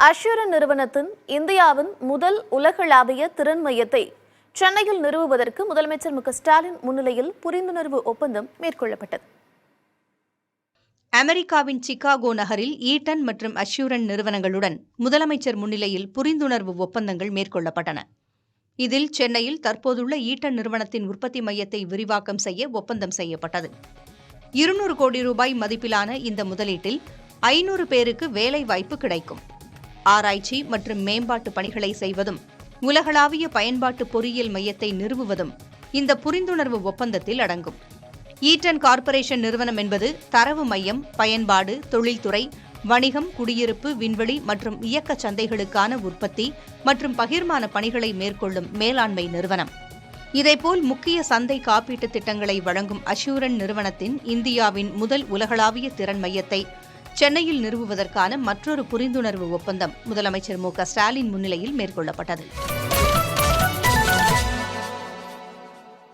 அஷ்யூரன் நிறுவனத்தின் இந்தியாவின் முதல் உலகளாவிய திறன் மையத்தை சென்னையில் நிறுவுவதற்கு முதலமைச்சர் மு.க.ஸ்டாலின் முன்னிலையில் புரிந்துணர்வு ஒப்பந்தம் மேற்கொள்ளப்பட்டது. அமெரிக்காவின் சிகாகோ நகரில் ஈட்டன் மற்றும் அஷ்யூரன் நிறுவனங்களுடன் முதலமைச்சர் முன்னிலையில் புரிந்துணர்வு ஒப்பந்தங்கள் மேற்கொள்ளப்பட்டன. இதில் சென்னையில் தற்போதுள்ள ஈட்டன் நிறுவனத்தின் உற்பத்தி மையத்தை விரிவாக்கம் செய்ய ஒப்பந்தம் செய்யப்பட்டது. 200 கோடி ரூபாய் மதிப்பிலான இந்த முதலீட்டில் 500 பேருக்கு வேலை வாய்ப்பு கிடைக்கும். ஆராய்ச்சி மற்றும் மேம்பாட்டு பணிகளை செய்வதும் உலகளாவிய பயன்பாட்டு பொறியியல் மையத்தை நிறுவுவதும் இந்த புரிந்துணர்வு ஒப்பந்தத்தில் அடங்கும். ஈட்டன் கார்ப்பரேஷன் நிறுவனம் என்பது தரவு மையம், பயன்பாடு, தொழில்துறை, வணிகம், குடியிருப்பு, விண்வெளி மற்றும் இயக்க சந்தைகளுக்கான உற்பத்தி மற்றும் பகிர்மான பணிகளை மேற்கொள்ளும் மேலாண்மை நிறுவனம். இதேபோல் முக்கிய சந்தை காப்பீட்டு திட்டங்களை வழங்கும் அஷ்யூரன் நிறுவனத்தின் இந்தியாவின் முதல் உலகளாவிய திறன் மையத்தை சென்னையில் நிறுவுவதற்கான மற்றொரு புரிந்துணர்வு ஒப்பந்தம் முதலமைச்சர் மு.க.ஸ்டாலின் முன்னிலையில் மேற்கொள்ளப்பட்டது.